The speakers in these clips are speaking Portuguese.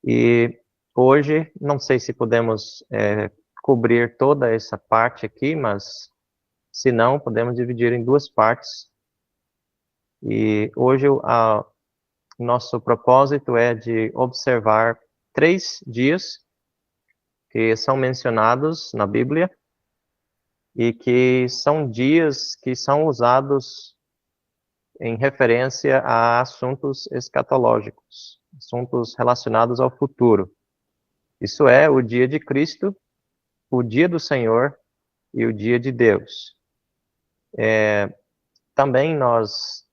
E hoje, não sei se podemos cobrir toda essa parte aqui, mas se não, podemos dividir em duas partes. E hoje nosso propósito é de observar 3 dias que são mencionados na Bíblia e que são dias que são usados em referência a assuntos escatológicos, assuntos relacionados ao futuro. Isso é o dia de Cristo, o dia do Senhor e o dia de Deus. Também nós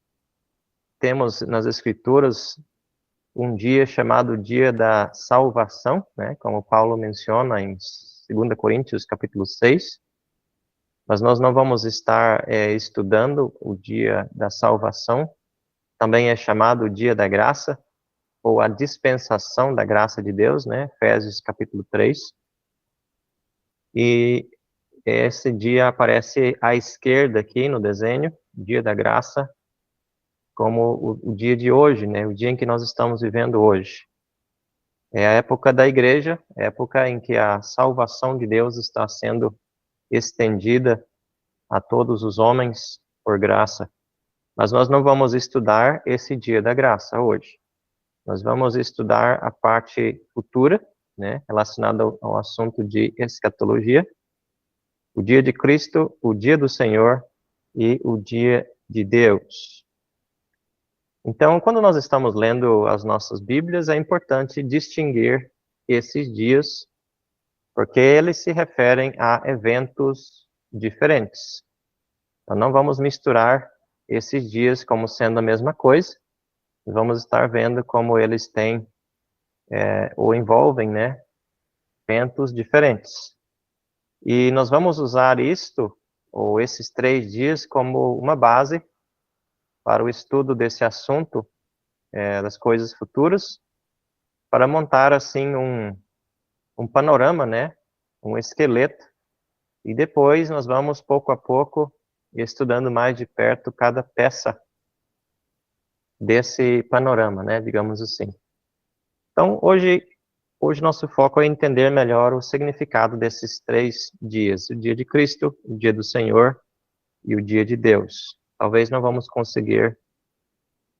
temos nas Escrituras um dia chamado dia da salvação, né, como Paulo menciona em 2 Coríntios capítulo 6, mas nós não vamos estar estudando o dia da salvação, também é chamado o dia da graça, ou a dispensação da graça de Deus, né, Efésios capítulo 3, e esse dia aparece à esquerda aqui no desenho, dia da graça, como o dia de hoje, né, o dia em que nós estamos vivendo hoje. É a época da igreja, a época em que a salvação de Deus está sendo estendida a todos os homens por graça. Mas nós não vamos estudar esse dia da graça hoje. Nós vamos estudar a parte futura, né, relacionada ao assunto de escatologia, o dia de Cristo, o dia do Senhor e o dia de Deus. Então, quando nós estamos lendo as nossas Bíblias, é importante distinguir esses dias, porque eles se referem a eventos diferentes. Então, não vamos misturar esses dias como sendo a mesma coisa, vamos estar vendo como eles têm, ou envolvem, né, eventos diferentes. E nós vamos usar isto, ou esses 3 dias, como uma base para o estudo desse assunto, das coisas futuras, para montar, assim, um panorama, né, um esqueleto, e depois nós vamos, pouco a pouco, estudando mais de perto cada peça desse panorama, né, digamos assim. Então, hoje nosso foco é entender melhor o significado desses 3 dias, o dia de Cristo, o dia do Senhor e o dia de Deus. Talvez não vamos conseguir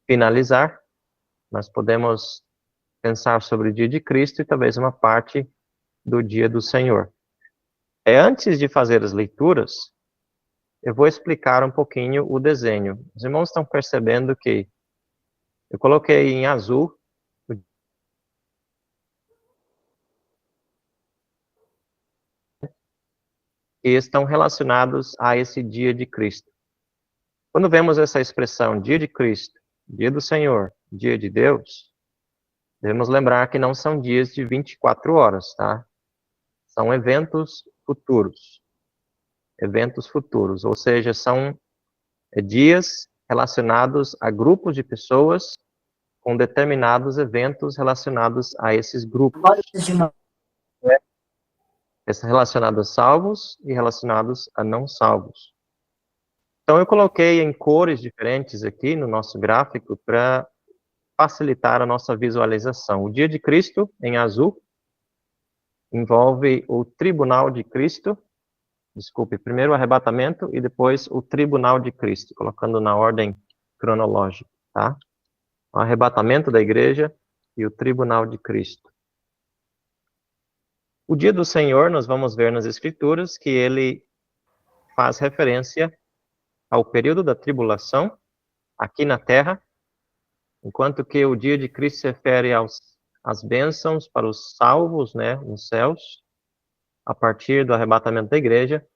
finalizar, mas podemos pensar sobre o dia de Cristo e talvez uma parte do dia do Senhor. Antes de fazer as leituras, eu vou explicar um pouquinho o desenho. Os irmãos estão percebendo que eu coloquei em azul e estão relacionados a esse dia de Cristo. Quando vemos essa expressão, dia de Cristo, dia do Senhor, dia de Deus, devemos lembrar que não são dias de 24 horas, tá? São eventos futuros. Eventos futuros, ou seja, são dias relacionados a grupos de pessoas com determinados eventos relacionados a esses grupos. Relacionados a salvos e relacionados a não salvos. Então, eu coloquei em cores diferentes aqui no nosso gráfico para facilitar a nossa visualização. O dia de Cristo, em azul, envolve o tribunal de Cristo, primeiro o arrebatamento e depois o tribunal de Cristo, colocando na ordem cronológica, tá? O arrebatamento da igreja e o tribunal de Cristo. O dia do Senhor, nós vamos ver nas Escrituras que ele faz referência ao período da tribulação aqui na terra, enquanto que o dia de Cristo se refere às bênçãos para os salvos, né, nos céus, a partir do arrebatamento da igreja.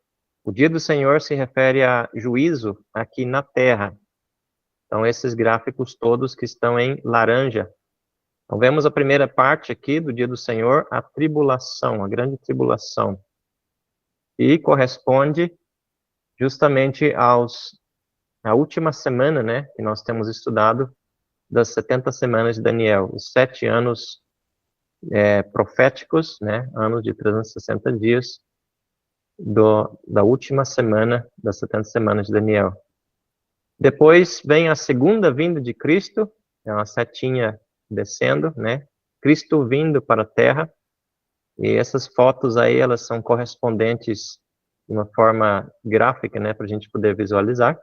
O dia do Senhor se refere a juízo aqui na terra. Então, esses gráficos todos que estão em laranja. Então, vemos a primeira parte aqui do dia do Senhor, a tribulação, a grande tribulação. E corresponde justamente à última semana, né, que nós temos estudado, das 70 semanas de Daniel, os 7 anos proféticos, né, anos de 360 dias, da última semana das 70 semanas de Daniel. Depois vem a segunda vinda de Cristo, é uma setinha descendo, né, Cristo vindo para a Terra, e essas fotos aí, elas são correspondentes de uma forma gráfica, né, para a gente poder visualizar.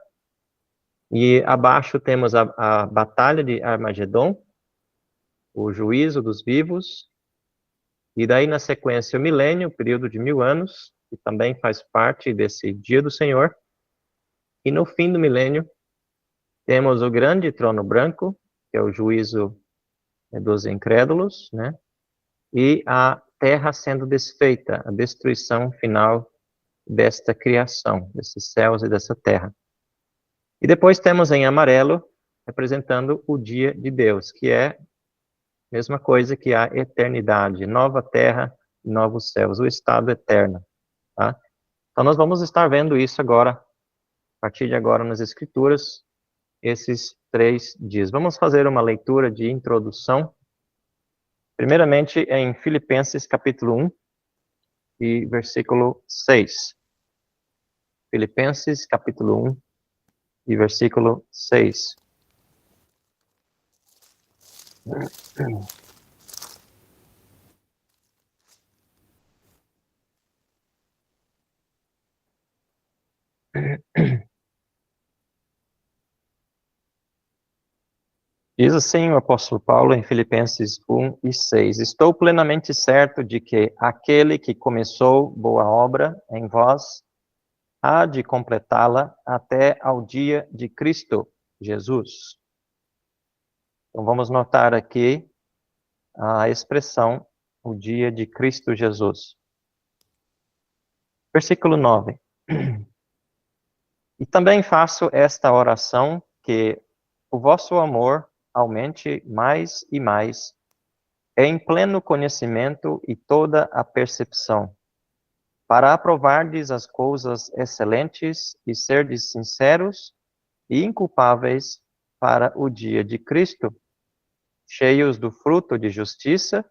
E abaixo temos a Batalha de Armagedon, o juízo dos vivos, e daí na sequência o milênio, o período de 1000 anos, que também faz parte desse dia do Senhor. E no fim do milênio, temos o grande trono branco, que é o juízo dos incrédulos, né? E a terra sendo desfeita, a destruição final desta criação, desses céus e dessa terra. E depois temos em amarelo, representando o dia de Deus, que é a mesma coisa que a eternidade, nova terra, novos céus, o estado eterno, tá? Então nós vamos estar vendo isso agora, a partir de agora nas Escrituras, esses 3 dias. Vamos fazer uma leitura de introdução, primeiramente em Filipenses capítulo 1 e versículo 6. Filipenses capítulo 1 e versículo 6. Diz assim o apóstolo Paulo em Filipenses 1 e 6. Estou plenamente certo de que aquele que começou boa obra em vós há de completá-la até ao dia de Cristo Jesus. Então vamos notar aqui a expressão, o dia de Cristo Jesus. Versículo 9. E também faço esta oração, que o vosso amor aumente mais e mais, em pleno conhecimento e toda a percepção, para aprovardes as coisas excelentes e serdes sinceros e inculpáveis para o dia de Cristo, cheios do fruto de justiça,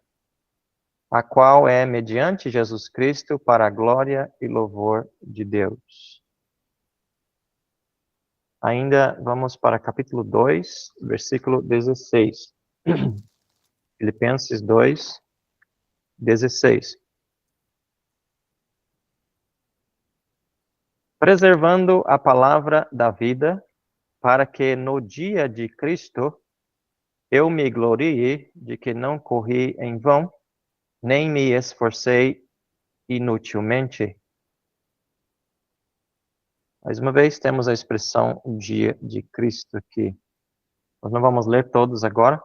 a qual é mediante Jesus Cristo para a glória e louvor de Deus. Ainda vamos para capítulo 2, versículo 16. Filipenses 2, 16. Preservando a palavra da vida, para que no dia de Cristo eu me glorie de que não corri em vão, nem me esforcei inutilmente. Mais uma vez, temos a expressão o dia de Cristo aqui. Nós não vamos ler todos agora,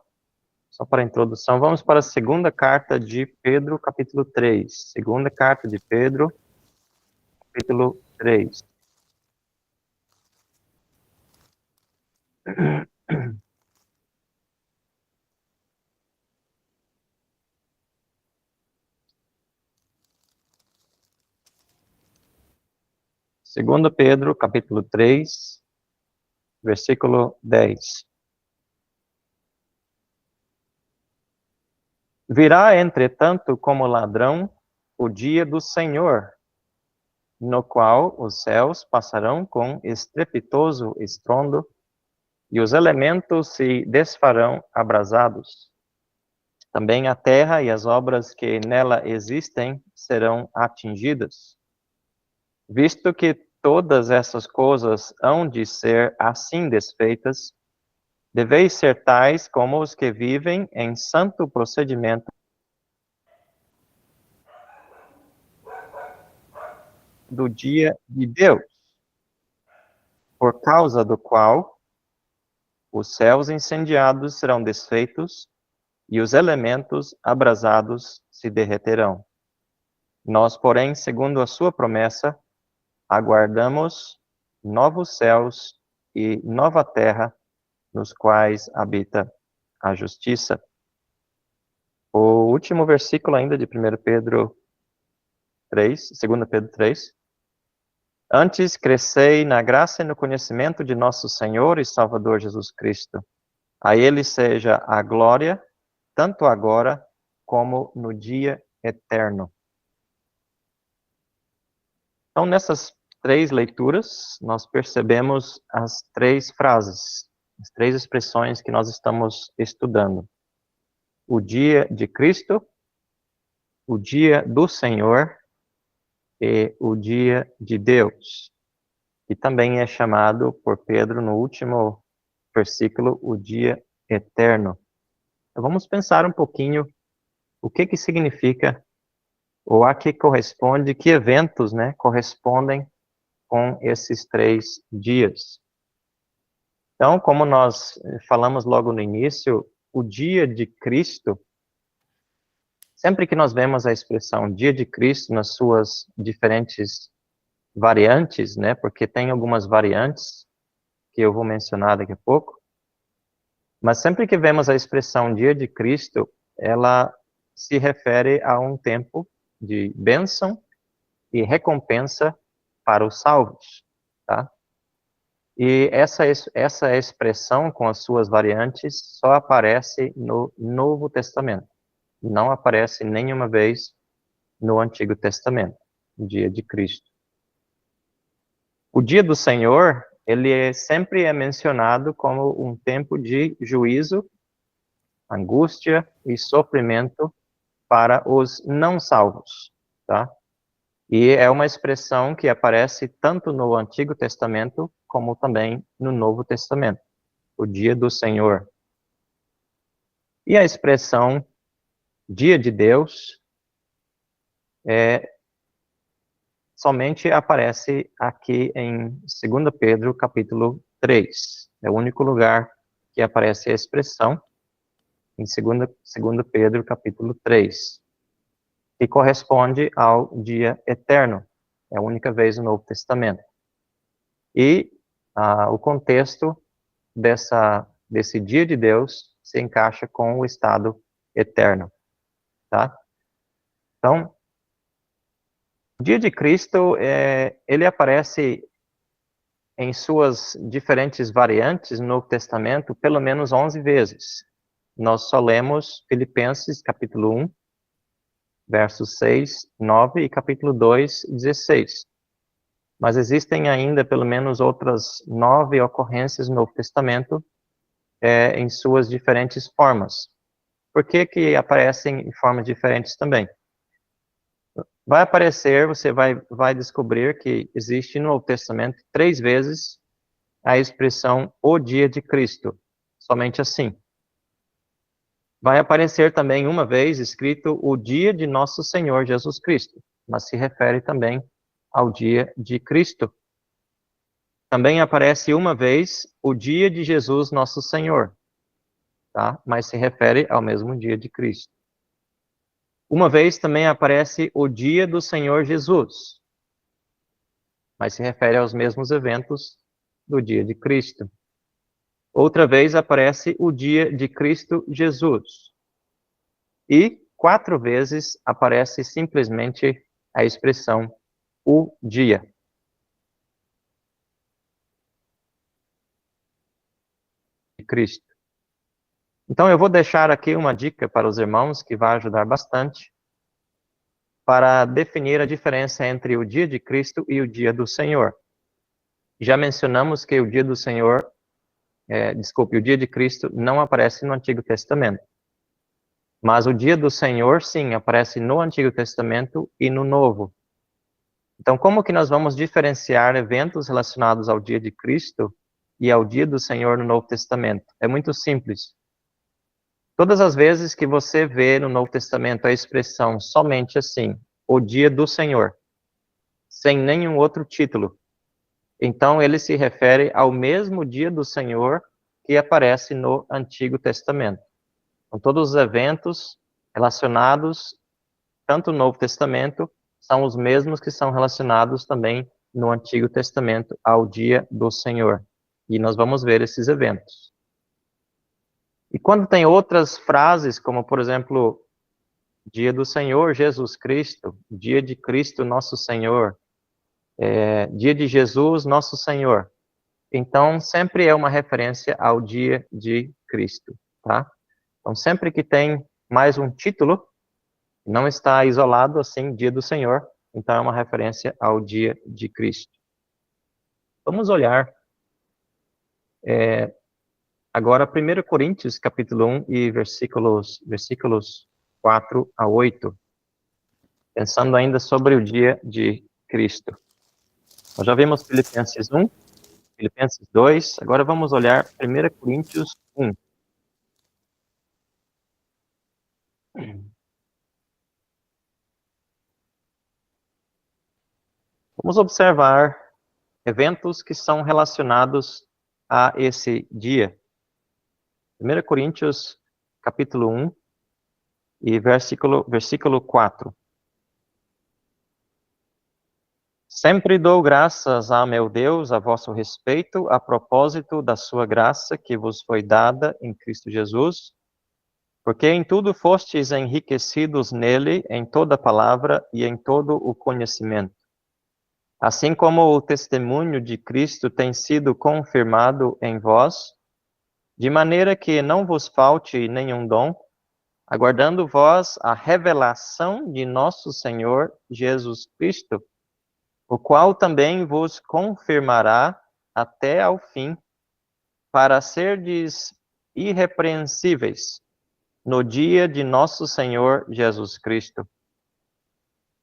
só para a introdução. Vamos para a segunda carta de Pedro, capítulo 3. Segunda carta de Pedro, capítulo 3. Segunda Pedro, capítulo 3, versículo 10. Virá, entretanto, como ladrão o dia do Senhor, no qual os céus passarão com estrepitoso estrondo, e os elementos se desfarão abrasados. Também a terra e as obras que nela existem serão atingidas. Visto que todas essas coisas hão de ser assim desfeitas, deveis ser tais como os que vivem em santo procedimento do dia de Deus, por causa do qual os céus incendiados serão desfeitos e os elementos abrasados se derreterão. Nós, porém, segundo a sua promessa, aguardamos novos céus e nova terra, nos quais habita a justiça. O último versículo ainda de 1 Pedro 3, 2 Pedro 3. Antes crescei na graça e no conhecimento de nosso Senhor e Salvador Jesus Cristo. A Ele seja a glória, tanto agora como no dia eterno. Então, nessas 3 leituras, nós percebemos as 3 frases, as 3 expressões que nós estamos estudando. o dia de Cristo, o dia do Senhor e o dia de Deus, que também é chamado por Pedro no último versículo, o dia eterno. Então, vamos pensar um pouquinho o que significa, ou a que corresponde, que eventos, né, correspondem com esses 3 dias. Então, como nós falamos logo no início, o dia de Cristo, sempre que nós vemos a expressão dia de Cristo nas suas diferentes variantes, né, porque tem algumas variantes que eu vou mencionar daqui a pouco, mas sempre que vemos a expressão dia de Cristo, ela se refere a um tempo de bênção e recompensa para os salvos, tá? E essa expressão com as suas variantes só aparece no Novo Testamento. Não aparece nenhuma vez no Antigo Testamento, o dia de Cristo. O dia do Senhor, ele sempre é mencionado como um tempo de juízo, angústia e sofrimento para os não salvos, tá? E é uma expressão que aparece tanto no Antigo Testamento como também no Novo Testamento, o dia do Senhor. E a expressão dia de Deus somente aparece aqui em 2 Pedro, capítulo 3. É o único lugar que aparece a expressão em 2 Pedro, capítulo 3. E corresponde ao dia eterno. É a única vez no Novo Testamento. E o contexto desse dia de Deus se encaixa com o estado eterno, tá? Então, o dia de Cristo, ele aparece em suas diferentes variantes no Novo Testamento pelo menos 11 vezes. Nós só lemos Filipenses, capítulo 1, versos 6, 9 e capítulo 2, 16. Mas existem ainda pelo menos outras 9 ocorrências no Novo Testamento em suas diferentes formas. Por que aparecem em formas diferentes também? Vai aparecer, você vai descobrir que existe no Novo Testamento 3 vezes a expressão o dia de Cristo, somente assim. Vai aparecer também uma vez escrito o dia de nosso Senhor Jesus Cristo, mas se refere também ao dia de Cristo. Também aparece uma vez o dia de Jesus nosso Senhor, tá? Mas se refere ao mesmo dia de Cristo. Uma vez também aparece o dia do Senhor Jesus, mas se refere aos mesmos eventos do dia de Cristo. Outra vez aparece o dia de Cristo Jesus. E 4 vezes aparece simplesmente a expressão o dia. De Cristo. Então eu vou deixar aqui uma dica para os irmãos que vai ajudar bastante para definir a diferença entre o dia de Cristo e o dia do Senhor. Já mencionamos que o dia do Senhor, o dia de Cristo não aparece no Antigo Testamento. Mas o dia do Senhor, sim, aparece no Antigo Testamento e no Novo. Então, como que nós vamos diferenciar eventos relacionados ao dia de Cristo e ao dia do Senhor no Novo Testamento? É muito simples. Todas as vezes que você vê no Novo Testamento a expressão somente assim, o dia do Senhor, sem nenhum outro título, então ele se refere ao mesmo dia do Senhor que aparece no Antigo Testamento. Então, todos os eventos relacionados, tanto no Novo Testamento, são os mesmos que são relacionados também no Antigo Testamento ao dia do Senhor. E nós vamos ver esses eventos. E quando tem outras frases, como por exemplo, dia do Senhor Jesus Cristo, dia de Cristo nosso Senhor, dia de Jesus nosso Senhor, então sempre é uma referência ao dia de Cristo, tá? Então sempre que tem mais um título, não está isolado assim, dia do Senhor, então é uma referência ao dia de Cristo. Vamos olhar Agora, 1 Coríntios, capítulo 1 e versículos 4 a 8. Pensando ainda sobre o dia de Cristo. Nós já vimos Filipenses 1, Filipenses 2, agora vamos olhar 1 Coríntios 1. Vamos observar eventos que são relacionados a esse dia. 1 Coríntios, capítulo 1 e versículo 4. Sempre dou graças a meu Deus a vosso respeito, a propósito da sua graça que vos foi dada em Cristo Jesus, porque em tudo fostes enriquecidos nele, em toda palavra e em todo o conhecimento. Assim como o testemunho de Cristo tem sido confirmado em vós, de maneira que não vos falte nenhum dom, aguardando vós a revelação de nosso Senhor Jesus Cristo, o qual também vos confirmará até ao fim, para serdes irrepreensíveis no dia de nosso Senhor Jesus Cristo.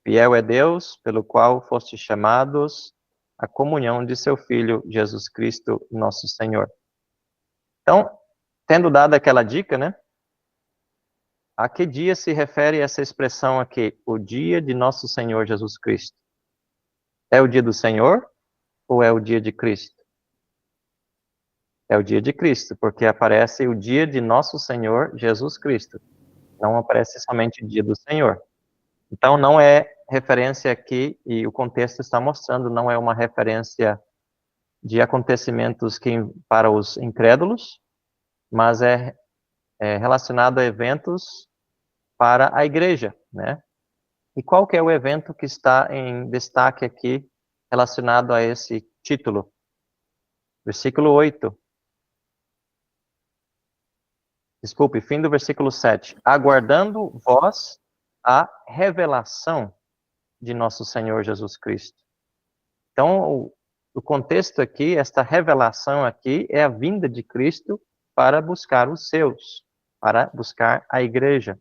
Fiel é Deus, pelo qual fostes chamados à comunhão de seu Filho, Jesus Cristo, nosso Senhor. Então, tendo dado aquela dica, né? A que dia se refere essa expressão aqui? O dia de nosso Senhor Jesus Cristo. É o dia do Senhor ou é o dia de Cristo? É o dia de Cristo, porque aparece o dia de nosso Senhor Jesus Cristo. Não aparece somente o dia do Senhor. Então, não é referência aqui, e o contexto está mostrando, não é uma referência de acontecimentos para os incrédulos, mas é relacionado a eventos para a igreja, né? E qual que é o evento que está em destaque aqui, relacionado a esse título? Versículo 8. Desculpe, fim do versículo 7. Aguardando vós a revelação de nosso Senhor Jesus Cristo. Então, o contexto aqui, esta revelação aqui, é a vinda de Cristo para buscar os seus, para buscar a igreja.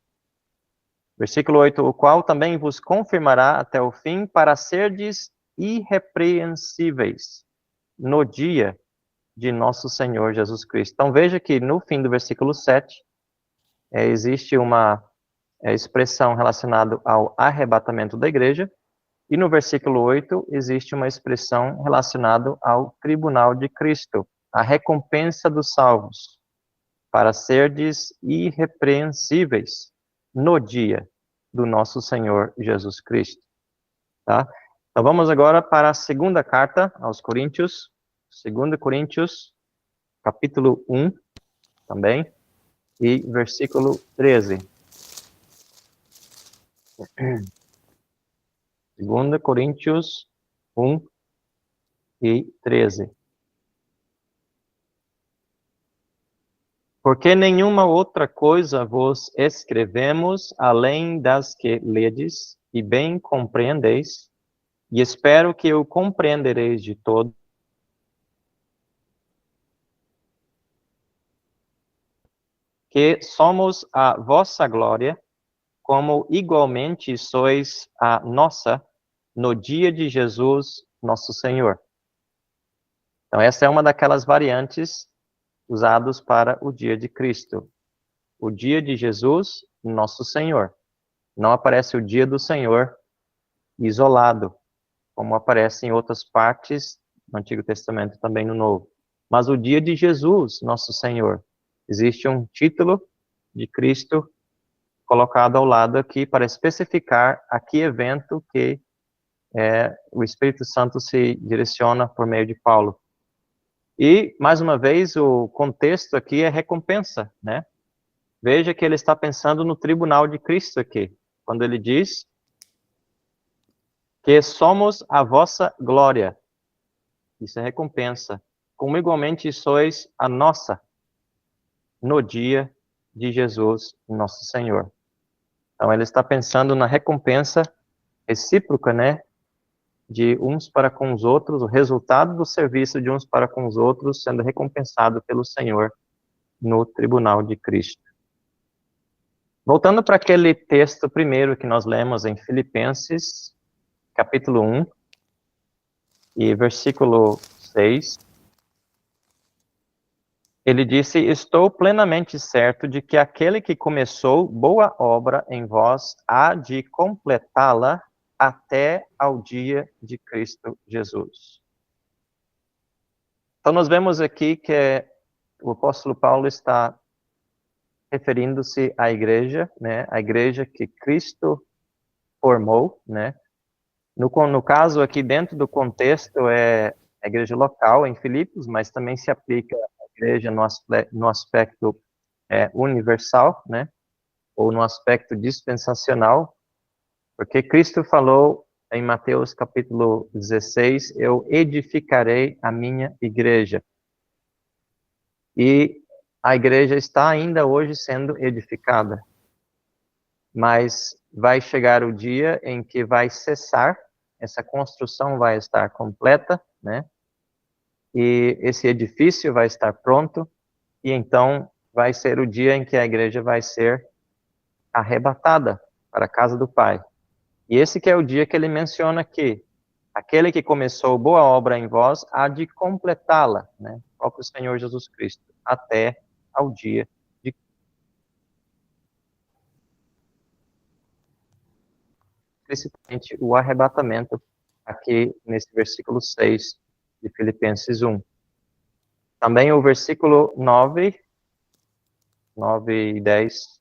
Versículo 8, o qual também vos confirmará até o fim, para serdes irrepreensíveis no dia de nosso Senhor Jesus Cristo. Então, veja que no fim do versículo 7, existe uma expressão relacionada ao arrebatamento da igreja, e no versículo 8, existe uma expressão relacionada ao tribunal de Cristo, a recompensa dos salvos, para serdes irrepreensíveis no dia do nosso Senhor Jesus Cristo. Tá? Então vamos agora para a segunda carta aos Coríntios, 2 Coríntios, capítulo 1, também, e versículo 13. 2 Coríntios 1 e 13. Porque nenhuma outra coisa vos escrevemos, além das que ledes e bem compreendeis, e espero que o compreendereis de todo, que somos a vossa glória, como igualmente sois a nossa, no dia de Jesus, nosso Senhor. Então, essa é uma daquelas variantes usados para o dia de Cristo. O dia de Jesus, nosso Senhor. Não aparece o dia do Senhor isolado, como aparece em outras partes no Antigo Testamento, também no Novo. Mas o dia de Jesus, nosso Senhor. Existe um título de Cristo colocado ao lado aqui para especificar a que evento que o Espírito Santo se direciona por meio de Paulo. E, mais uma vez, o contexto aqui é recompensa, né? Veja que ele está pensando no tribunal de Cristo aqui, quando ele diz que somos a vossa glória. Isso é recompensa. Como igualmente sois a nossa, no dia de Jesus, nosso Senhor. Então, ele está pensando na recompensa recíproca, né? De uns para com os outros, o resultado do serviço de uns para com os outros sendo recompensado pelo Senhor no tribunal de Cristo. Voltando para aquele texto primeiro que nós lemos em Filipenses, capítulo 1, e versículo 6, ele disse: estou plenamente certo de que aquele que começou boa obra em vós há de completá-la até ao dia de Cristo Jesus. Então nós vemos aqui que o apóstolo Paulo está referindo-se à igreja, né? A igreja que Cristo formou, né? No caso aqui, dentro do contexto, é a igreja local em Filipos, mas também se aplica à igreja no aspecto universal, né? Ou no aspecto dispensacional, porque Cristo falou em Mateus capítulo 16, eu edificarei a minha igreja. E a igreja está ainda hoje sendo edificada, mas vai chegar o dia em que vai cessar, essa construção vai estar completa, né? E esse edifício vai estar pronto, e então vai ser o dia em que a igreja vai ser arrebatada para a casa do Pai. E esse que é o dia que ele menciona aqui. Aquele que começou boa obra em vós há de completá-la, né? O próprio Senhor Jesus Cristo, até ao dia de principalmente o arrebatamento, aqui nesse versículo 6 de Filipenses 1. Também o versículo 9 e 10.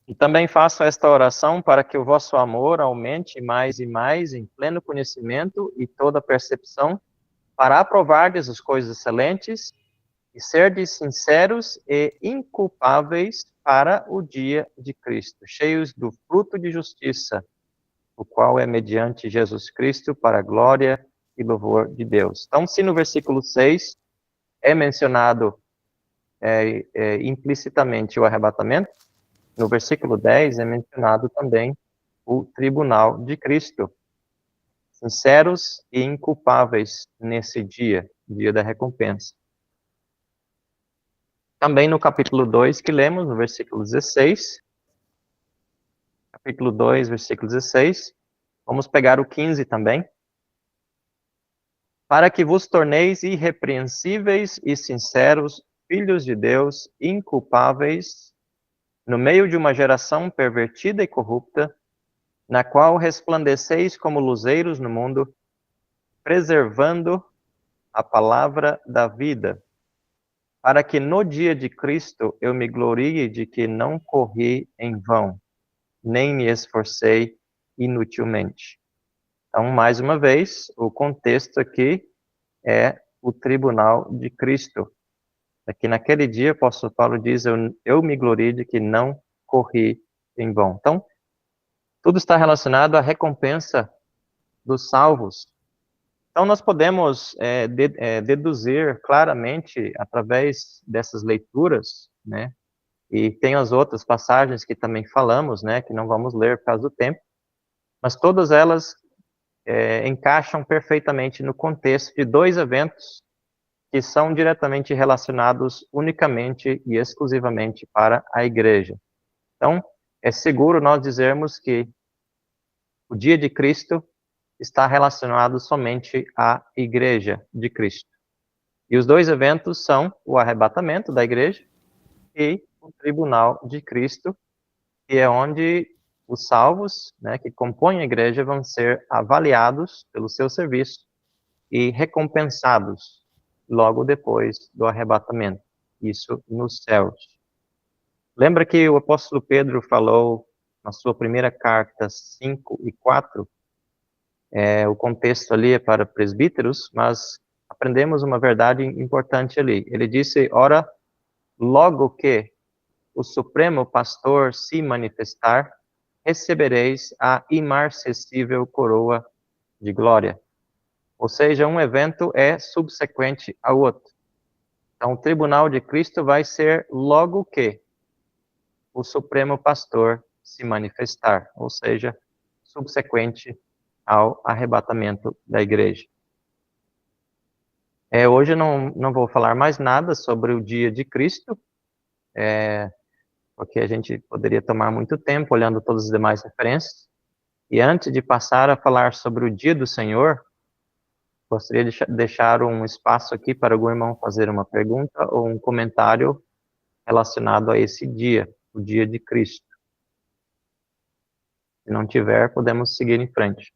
E também faço esta oração para que o vosso amor aumente mais e mais em pleno conhecimento e toda percepção, para aprovardes as coisas excelentes e serdes sinceros e inculpáveis para o dia de Cristo, cheios do fruto de justiça, o qual é mediante Jesus Cristo para a glória e louvor de Deus. Então, se no versículo 6 é mencionado implicitamente o arrebatamento, no versículo 10 é mencionado também o tribunal de Cristo, sinceros e inculpáveis nesse dia, dia da recompensa. Também no capítulo 2 que lemos, no versículo 16, capítulo 2, versículo 16, vamos pegar o 15 também. Para que vos torneis irrepreensíveis e sinceros, filhos de Deus, inculpáveis, no meio de uma geração pervertida e corrupta, na qual resplandeceis como luzeiros no mundo, preservando a palavra da vida, para que no dia de Cristo eu me glorie de que não corri em vão, nem me esforcei inutilmente. Então, mais uma vez, o contexto aqui é o tribunal de Cristo. Aqui naquele dia, o apóstolo Paulo diz, eu me glorio de que não corri em vão. Então, tudo está relacionado à recompensa dos salvos. Então, nós podemos deduzir claramente, através dessas leituras, né, e tem as outras passagens que também falamos, né, que não vamos ler por causa do tempo, mas todas elas encaixam perfeitamente no contexto de dois eventos que são diretamente relacionados unicamente e exclusivamente para a igreja. Então, é seguro nós dizermos que o dia de Cristo está relacionado somente à igreja de Cristo. E os dois eventos são o arrebatamento da igreja e o tribunal de Cristo, que é onde os salvos, né, que compõem a igreja, vão ser avaliados pelo seu serviço e recompensados logo depois do arrebatamento, isso nos céus. Lembra que o apóstolo Pedro falou na sua primeira carta 5 e 4, o contexto ali é para presbíteros, mas aprendemos uma verdade importante ali. Ele disse, ora, logo que o Supremo Pastor se manifestar, recebereis a imarcessível coroa de glória. Ou seja, um evento é subsequente ao outro. Então, o tribunal de Cristo vai ser logo que o Supremo Pastor se manifestar, ou seja, subsequente ao arrebatamento da igreja. Hoje eu não vou falar mais nada sobre o dia de Cristo, porque a gente poderia tomar muito tempo olhando todas as demais referências. E antes de passar a falar sobre o dia do Senhor, gostaria de deixar um espaço aqui para algum irmão fazer uma pergunta ou um comentário relacionado a esse dia, o dia de Cristo. Se não tiver, podemos seguir em frente.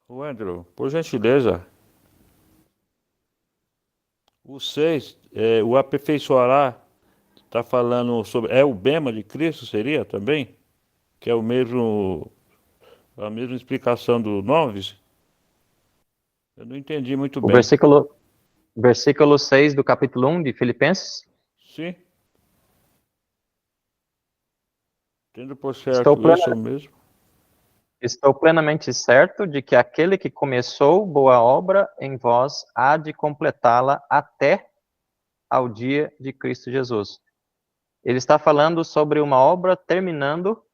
O Andrew, por gentileza, o 6, o aperfeiçoará, está falando sobre, o bema de Cristo seria também? Que é a mesma explicação do 9? Eu não entendi muito O bem. versículo 6 do capítulo 1 de Filipenses. Sim, tendo por Estou, certo isso mesmo. estou plenamente certo de que aquele que começou boa obra em vós há de completá-la até ao dia de Cristo Jesus. Ele está falando sobre uma obra terminando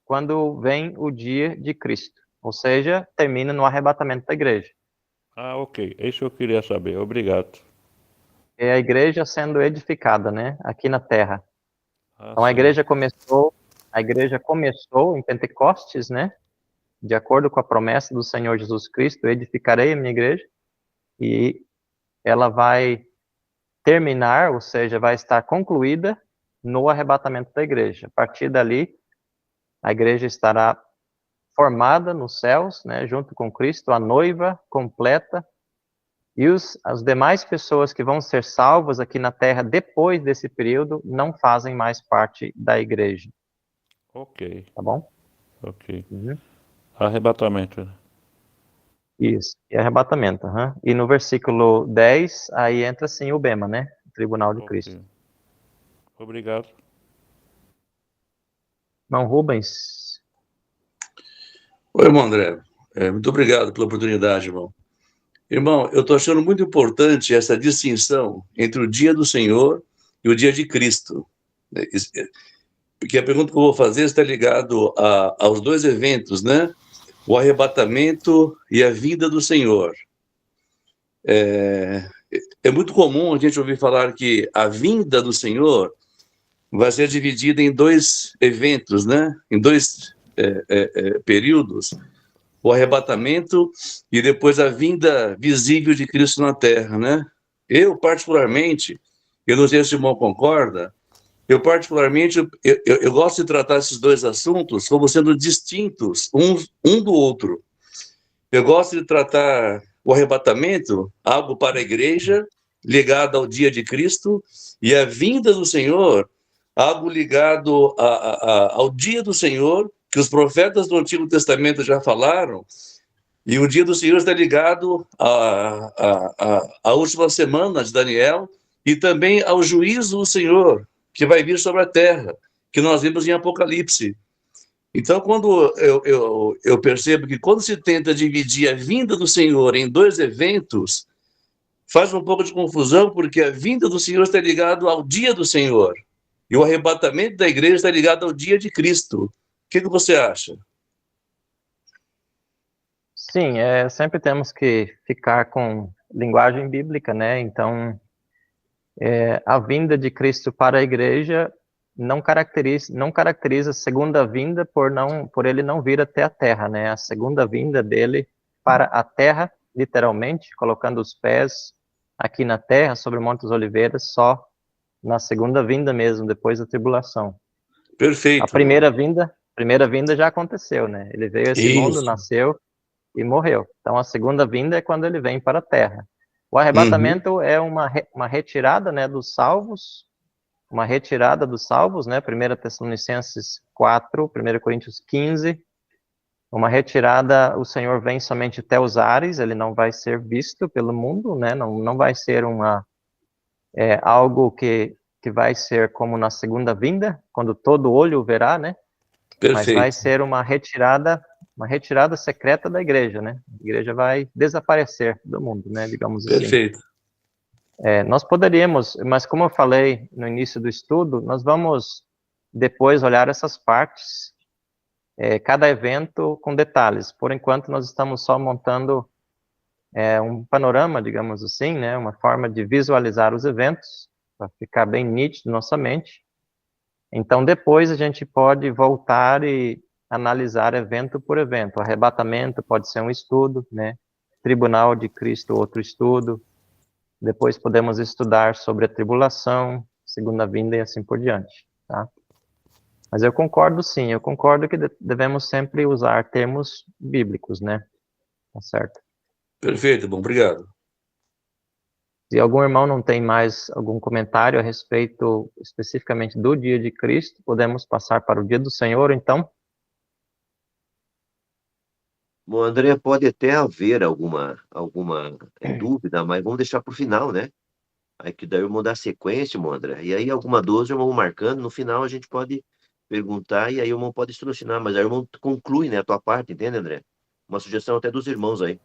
quando vem o dia de Cristo, ou seja, termina no arrebatamento da igreja. Ah, ok. É isso que eu queria saber. Obrigado. É a igreja sendo edificada, né, aqui na terra. Ah, Então certo. a igreja começou em Pentecostes, né, de acordo com a promessa do Senhor Jesus Cristo, edificarei a minha igreja, e ela vai terminar, ou seja, vai estar concluída no arrebatamento da igreja. A partir dali, a igreja estará formada nos céus, né, junto com Cristo, a noiva completa, e as demais pessoas que vão ser salvas aqui na terra depois desse período não fazem mais parte da igreja. Ok, Tá bom? ok. Uhum. Arrebatamento, né? Isso, e arrebatamento. Uhum. E no versículo 10, aí entra sim o Bema, né? O tribunal de Ok. Cristo. Obrigado. Irmão Rubens. Oi, irmão André. Muito obrigado pela oportunidade, irmão. Irmão, eu estou achando muito importante essa distinção entre o dia do Senhor e o dia de Cristo. Porque a pergunta que eu vou fazer está ligado aos dois eventos, né? O arrebatamento e a vinda do Senhor. É muito comum a gente ouvir falar que a vinda do Senhor vai ser dividida em dois eventos, né? Em dois períodos. O arrebatamento e depois a vinda visível de Cristo na Terra, né? Eu, particularmente, eu não sei se o irmão concorda, eu gosto de tratar esses dois assuntos como sendo distintos um do outro. Eu gosto de tratar o arrebatamento, algo para a igreja, ligado ao dia de Cristo, e a vinda do Senhor, algo ligado ao dia do Senhor, que os profetas do Antigo Testamento já falaram, e o dia do Senhor está ligado à última semana de Daniel e também ao juízo do Senhor, que vai vir sobre a terra, que nós vimos em Apocalipse. Então, quando eu percebo que quando se tenta dividir a vinda do Senhor em dois eventos, faz um pouco de confusão, porque a vinda do Senhor está ligado ao dia do Senhor, e o arrebatamento da igreja está ligado ao dia de Cristo. O que você acha? Sim, sempre temos que ficar com linguagem bíblica, né? Então, a vinda de Cristo para a igreja não caracteriza a segunda vinda por ele não vir até a terra, né? A segunda vinda dele para a terra, literalmente, colocando os pés aqui na terra, sobre o Monte das Oliveiras, só na segunda vinda mesmo, depois da tribulação. A Perfeito, irmão. primeira vinda já aconteceu, né? Ele veio a esse mundo, Isso. nasceu e morreu. Então, a segunda vinda é quando ele vem para a terra. O Uhum. arrebatamento é uma retirada, né, dos salvos, né, 1 Tessalonicenses 4, 1 Coríntios 15, uma retirada, o Senhor vem somente até os ares, ele não vai ser visto pelo mundo, né, não vai ser algo que vai ser como na segunda vinda, quando todo olho o verá, né, mas vai Perfeito. ser uma retirada secreta da igreja, né? A igreja vai desaparecer do mundo, né? Digamos assim. Perfeito. Nós poderíamos, mas como eu falei no início do estudo, nós vamos depois olhar essas partes, cada evento com detalhes. Por enquanto, nós estamos só montando é um panorama, digamos assim, né, uma forma de visualizar os eventos, para ficar bem nítido na nossa mente. Então, depois a gente pode voltar e analisar evento por evento. O arrebatamento pode ser um estudo, né? Tribunal de Cristo, outro estudo. Depois podemos estudar sobre a tribulação, segunda vinda e assim por diante, tá? Mas eu concordo sim, eu concordo que devemos sempre usar termos bíblicos, né? Tá certo. Perfeito, bom, obrigado. Se algum irmão não tem mais algum comentário a respeito especificamente do dia de Cristo, podemos passar para o dia do Senhor, então? Bom, André, pode até haver alguma dúvida, mas vamos deixar para o final, né? Aí que daí eu vou dar sequência, irmão André. E aí alguma dúvida eu vou marcando, no final a gente pode perguntar e aí o irmão pode solucionar, mas aí o irmão conclui, né, a tua parte, entende, André? Uma sugestão até dos irmãos aí.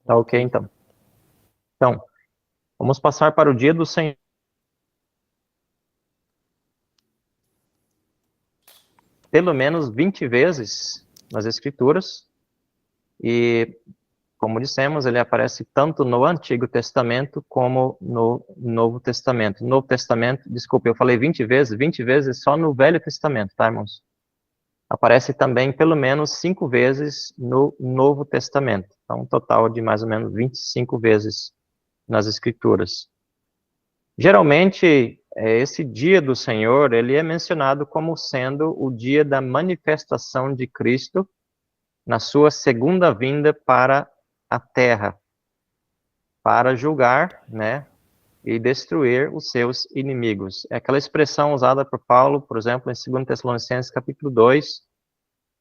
Tá ok, então. Então, vamos passar para o dia do Senhor. Pelo menos 20 vezes nas Escrituras, e, como dissemos, ele aparece tanto no Antigo Testamento como no Novo Testamento. No Novo Testamento, desculpe, eu falei 20 vezes só no Velho Testamento, tá, irmãos? Aparece também pelo menos 5 vezes no Novo Testamento. Então, um total de mais ou menos 25 vezes nas Escrituras. Geralmente, esse dia do Senhor, ele é mencionado como sendo o dia da manifestação de Cristo na sua segunda vinda para a terra, para julgar, né, e destruir os seus inimigos. É aquela expressão usada por Paulo, por exemplo, em 2 Tessalonicenses capítulo 2,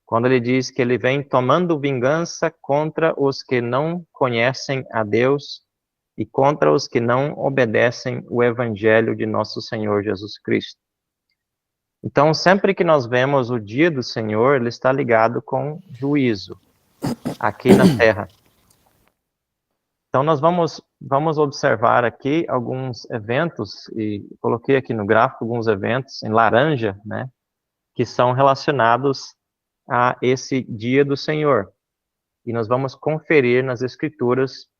quando ele diz que ele vem tomando vingança contra os que não conhecem a Deus e contra os que não obedecem o evangelho de nosso Senhor Jesus Cristo. Então, sempre que nós vemos o dia do Senhor, ele está ligado com juízo aqui na terra. Então, nós vamos observar aqui alguns eventos, e coloquei aqui no gráfico alguns eventos em laranja, né, que são relacionados a esse dia do Senhor. E nós vamos conferir nas Escrituras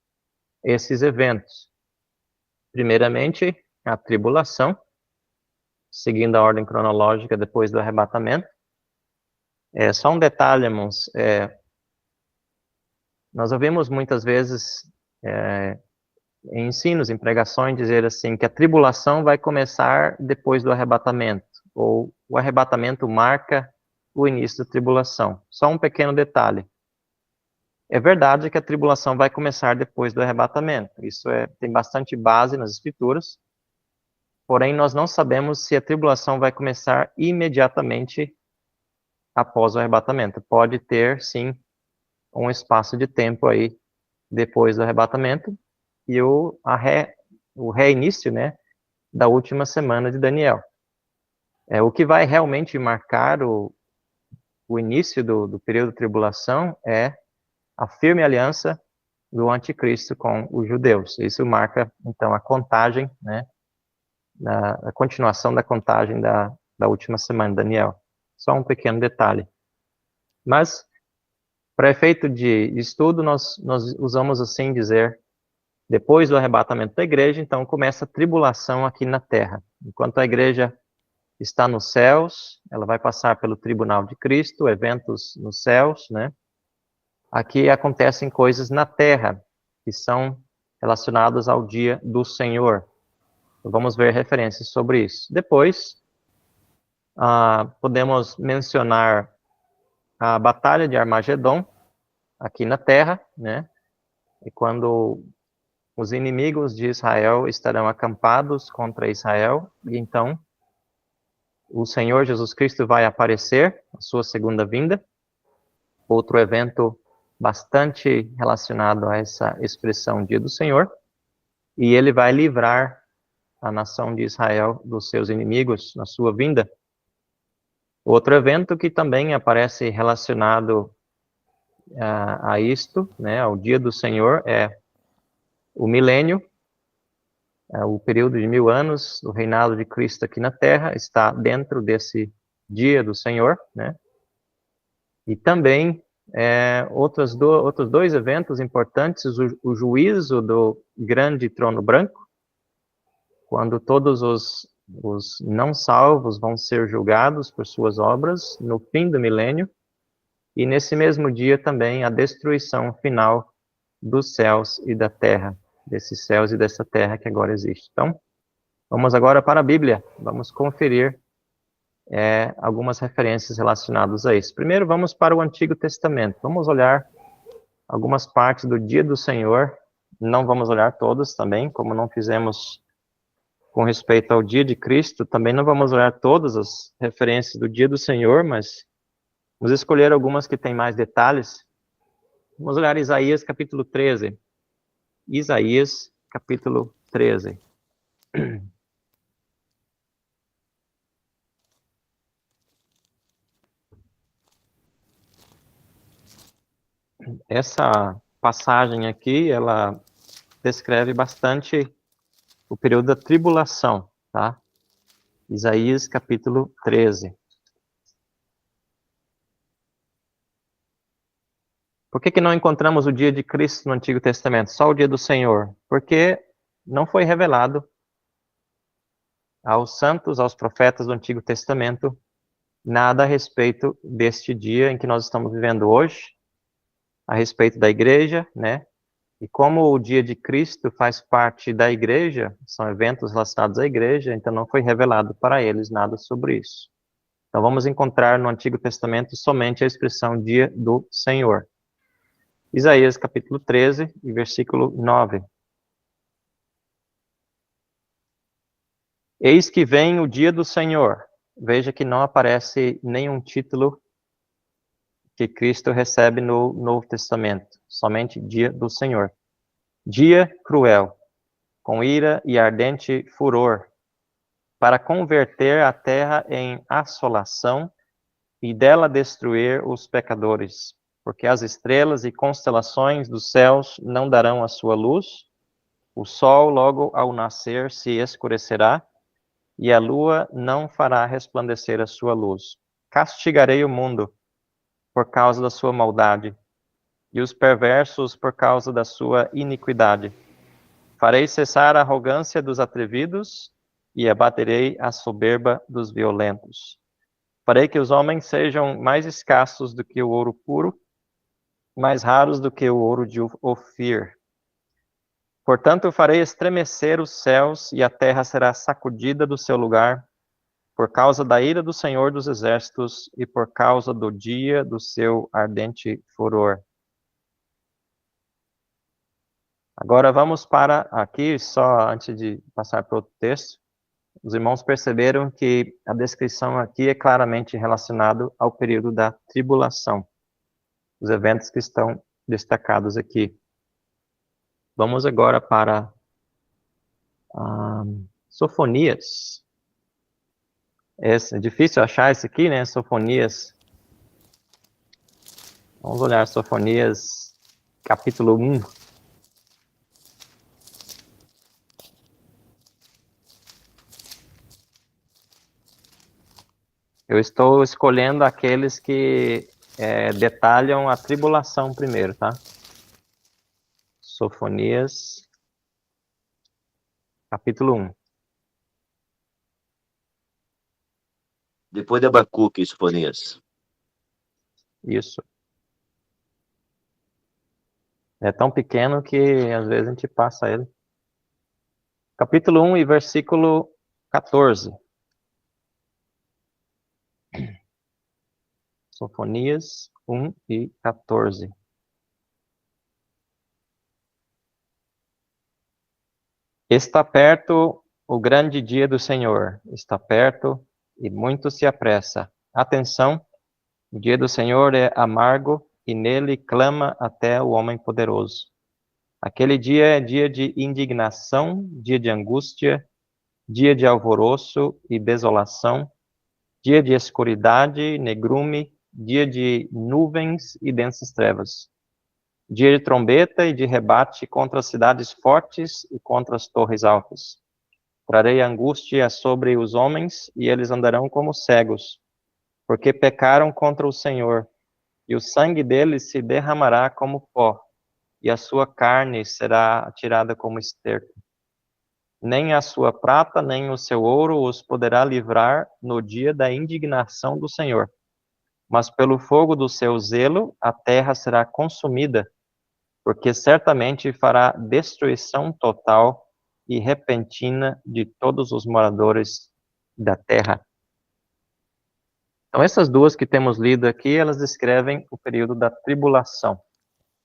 esses eventos. Primeiramente, a tribulação, seguindo a ordem cronológica depois do arrebatamento. Só um detalhe, irmãos, nós ouvimos muitas vezes em ensinos, em pregações, dizer assim, que a tribulação vai começar depois do arrebatamento, ou o arrebatamento marca o início da tribulação. Só um pequeno detalhe. É verdade que a tribulação vai começar depois do arrebatamento. Isso tem bastante base nas Escrituras. Porém, nós não sabemos se a tribulação vai começar imediatamente após o arrebatamento. Pode ter, sim, um espaço de tempo aí depois do arrebatamento e o reinício, né, da última semana de Daniel. O que vai realmente marcar o início do período de tribulação é a firme aliança do anticristo com os judeus. Isso marca, então, a contagem, né, a continuação da contagem da última semana de Daniel. Só um pequeno detalhe. Mas, para efeito de estudo, nós usamos assim dizer, depois do arrebatamento da igreja, então começa a tribulação aqui na terra. Enquanto a igreja está nos céus, ela vai passar pelo tribunal de Cristo, eventos nos céus, né? Aqui acontecem coisas na terra, que são relacionadas ao dia do Senhor. Então, vamos ver referências sobre isso. Depois, podemos mencionar a Batalha de Armagedon, aqui na terra, né? E quando os inimigos de Israel estarão acampados contra Israel, e então o Senhor Jesus Cristo vai aparecer, a sua segunda vinda. Outro evento bastante relacionado a essa expressão dia do Senhor, e ele vai livrar a nação de Israel dos seus inimigos na sua vinda. Outro evento que também aparece relacionado a isto, né, ao dia do Senhor, é o milênio, o período de 1000 anos do reinado de Cristo aqui na Terra, está dentro desse dia do Senhor, né? E também outros dois eventos importantes, o juízo do grande trono branco, quando todos os não salvos vão ser julgados por suas obras no fim do milênio, e nesse mesmo dia também a destruição final dos céus e da terra, desses céus e dessa terra que agora existe. Então, vamos agora para a Bíblia, vamos conferir algumas referências relacionadas a isso. Primeiro, vamos para o Antigo Testamento. Vamos olhar algumas partes do Dia do Senhor. Não vamos olhar todas também, como não fizemos com respeito ao Dia de Cristo. Também não vamos olhar todas as referências do Dia do Senhor, mas vamos escolher algumas que têm mais detalhes. Vamos olhar Isaías capítulo 13. Isaías capítulo 13. Essa passagem aqui, ela descreve bastante o período da tribulação, tá? Isaías capítulo 13. Por que não encontramos o dia de Cristo no Antigo Testamento? Só o dia do Senhor? Porque não foi revelado aos santos, aos profetas do Antigo Testamento, nada a respeito deste dia em que nós estamos vivendo hoje, a respeito da igreja, né? E como o dia de Cristo faz parte da igreja, são eventos relacionados à igreja, então não foi revelado para eles nada sobre isso. Então vamos encontrar no Antigo Testamento somente a expressão dia do Senhor. Isaías capítulo 13, e versículo 9. Eis que vem o dia do Senhor. Veja que não aparece nenhum título que Cristo recebe no Novo Testamento, somente dia do Senhor. Dia cruel, com ira e ardente furor, para converter a terra em assolação e dela destruir os pecadores, porque as estrelas e constelações dos céus não darão a sua luz, o sol logo ao nascer se escurecerá, e a lua não fará resplandecer a sua luz. Castigarei o mundo por causa da sua maldade, e os perversos por causa da sua iniquidade. Farei cessar a arrogância dos atrevidos, e abaterei a soberba dos violentos. Farei que os homens sejam mais escassos do que o ouro puro, mais raros do que o ouro de Ofir. Portanto, farei estremecer os céus, e a terra será sacudida do seu lugar, por causa da ira do Senhor dos Exércitos e por causa do dia do seu ardente furor. Agora vamos para aqui, só antes de passar para outro texto, os irmãos perceberam que a descrição aqui é claramente relacionada ao período da tribulação, os eventos que estão destacados aqui. Vamos agora para Sofonias. É difícil achar isso aqui, né? Sofonias. Vamos olhar Sofonias, capítulo 1. Eu estou escolhendo aqueles que detalham a tribulação primeiro, tá? Sofonias, capítulo 1. Depois de Abacuque, Sofonias. Isso. É tão pequeno que às vezes a gente passa ele. Capítulo 1 e versículo 14. Sofonias 1 e 14. Está perto o grande dia do Senhor. Está perto e muito se apressa. Atenção, o dia do Senhor é amargo e nele clama até o homem poderoso. Aquele dia é dia de indignação, dia de angústia, dia de alvoroço e desolação, dia de escuridade, negrume, dia de nuvens e densas trevas, dia de trombeta e de rebate contra as cidades fortes e contra as torres altas. Trarei angústia sobre os homens, e eles andarão como cegos, porque pecaram contra o Senhor, e o sangue dele se derramará como pó, e a sua carne será atirada como esterco. Nem a sua prata, nem o seu ouro os poderá livrar no dia da indignação do Senhor. Mas pelo fogo do seu zelo, a terra será consumida, porque certamente fará destruição total e repentina de todos os moradores da terra. Então, essas duas que temos lido aqui, elas descrevem o período da tribulação.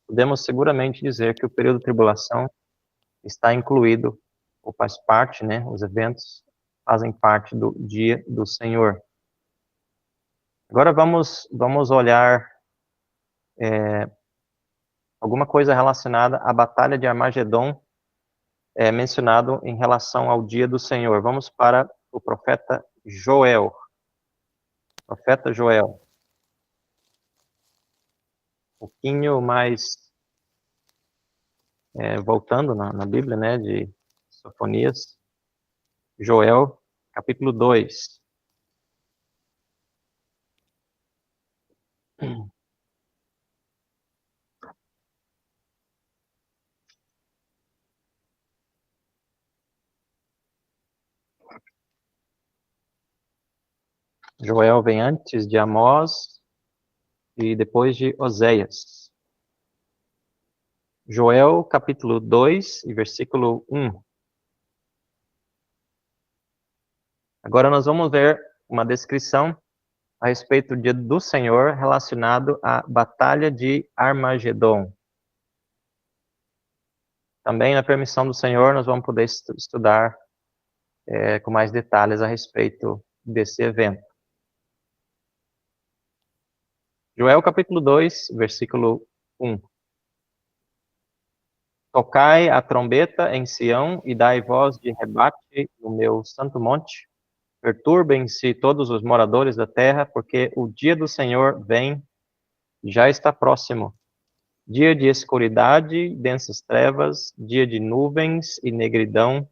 Podemos seguramente dizer que o período de tribulação está incluído, ou faz parte, né, os eventos fazem parte do dia do Senhor. Agora vamos olhar alguma coisa relacionada à batalha de Armagedon, mencionado em relação ao dia do Senhor. Vamos para o profeta Joel. Profeta Joel. Um pouquinho mais voltando na Bíblia, né, de Sofonias. Joel, capítulo 2. Joel vem antes de Amós e depois de Oséias. Joel, capítulo 2, e versículo 1. Agora nós vamos ver uma descrição a respeito do dia do Senhor relacionado à batalha de Armagedon. Também, na permissão do Senhor, nós vamos poder estudar com mais detalhes a respeito desse evento. Joel, capítulo 2, versículo 1. Tocai a trombeta em Sião e dai voz de rebate no meu santo monte. Perturbem-se todos os moradores da terra, porque o dia do Senhor vem, já está próximo. Dia de escuridade, densas trevas, dia de nuvens e negridão.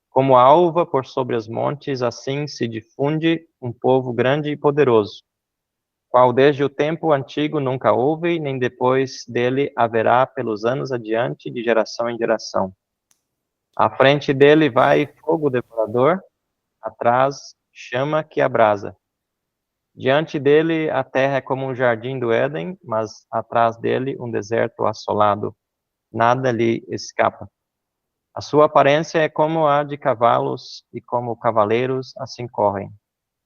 Como a alva por sobre os montes, assim se difunde um povo grande e poderoso, qual desde o tempo antigo nunca houve, nem depois dele haverá pelos anos adiante, de geração em geração. À frente dele vai fogo devorador, atrás chama que abrasa. Diante dele a terra é como um jardim do Éden, mas atrás dele um deserto assolado. Nada lhe escapa. A sua aparência é como a de cavalos, e como cavaleiros assim correm.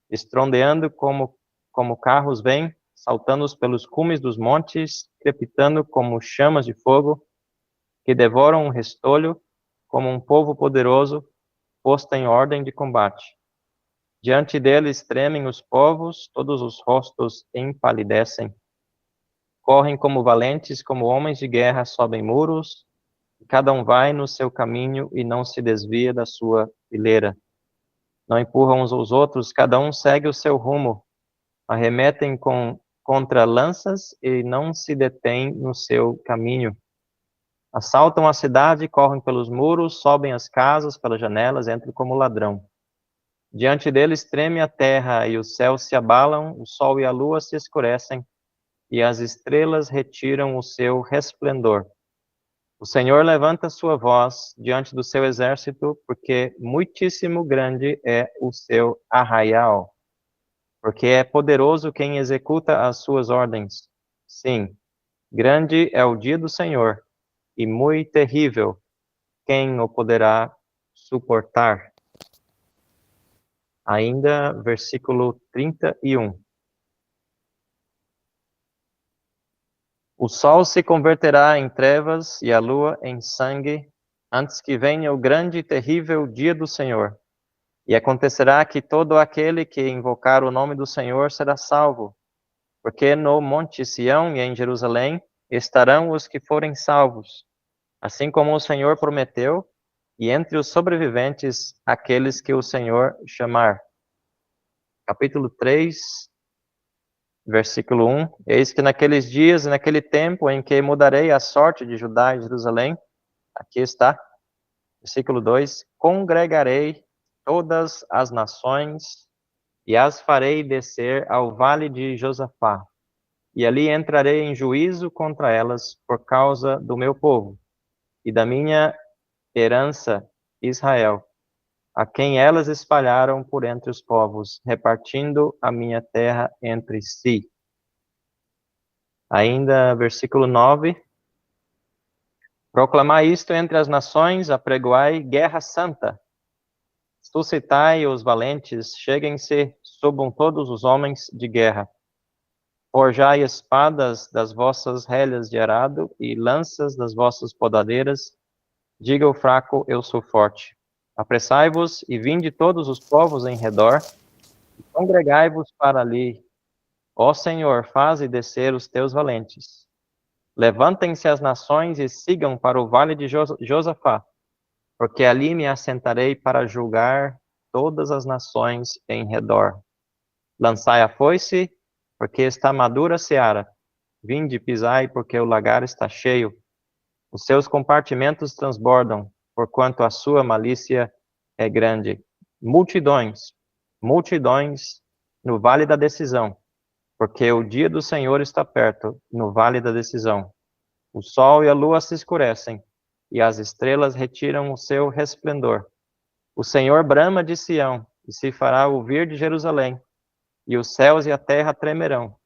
Estrondeando como carros vêm, saltando pelos cumes dos montes, crepitando como chamas de fogo, que devoram um restolho, como um povo poderoso, posto em ordem de combate. Diante deles tremem os povos, todos os rostos empalidecem. Correm como valentes, como homens de guerra, sobem muros, e cada um vai no seu caminho e não se desvia da sua fileira. Não empurram uns aos outros, cada um segue o seu rumo. Arremetem contra lanças e não se detêm no seu caminho. Assaltam a cidade, correm pelos muros, sobem as casas pelas janelas, entram como ladrão. Diante deles treme a terra e os céus se abalam, o sol e a lua se escurecem, e as estrelas retiram o seu resplendor. O Senhor levanta sua voz diante do seu exército, porque muitíssimo grande é o seu arraial. Porque é poderoso quem executa as suas ordens. Sim, grande é o dia do Senhor, e muito terrível, quem o poderá suportar? Ainda, versículo 31. O sol se converterá em trevas e a lua em sangue, antes que venha o grande e terrível dia do Senhor. E acontecerá que todo aquele que invocar o nome do Senhor será salvo, porque no Monte Sião e em Jerusalém estarão os que forem salvos, assim como o Senhor prometeu, e entre os sobreviventes, aqueles que o Senhor chamar. Capítulo 3, versículo 1. Eis que naqueles dias e naquele tempo em que mudarei a sorte de Judá e Jerusalém, aqui está, versículo 2, congregarei todas as nações e as farei descer ao vale de Josafá. e ali entrarei em juízo contra elas por causa do meu povo e da minha herança Israel, a quem elas espalharam por entre os povos, repartindo a minha terra entre si. Ainda, versículo 9. Proclamai isto entre as nações, apregoai guerra santa. Suscitai os valentes, cheguem-se, subam todos os homens de guerra. Forjai espadas das vossas relhas de arado e lanças das vossas podadeiras. Diga o fraco, eu sou forte. Apressai-vos e vinde todos os povos em redor, e congregai-vos para ali. Ó Senhor, faze descer os teus valentes. Levantem-se as nações e sigam para o vale de Josafá, porque ali me assentarei para julgar todas as nações em redor. Lançai a foice, porque está madura a seara. Vinde, pisai, porque o lagar está cheio. Os seus compartimentos transbordam, porquanto a sua malícia é grande. Multidões, multidões no vale da decisão, porque o dia do Senhor está perto, no vale da decisão. O sol e a lua se escurecem, e as estrelas retiram o seu resplendor. O Senhor brama de Sião, e se fará ouvir de Jerusalém, e os céus e a terra tremerão.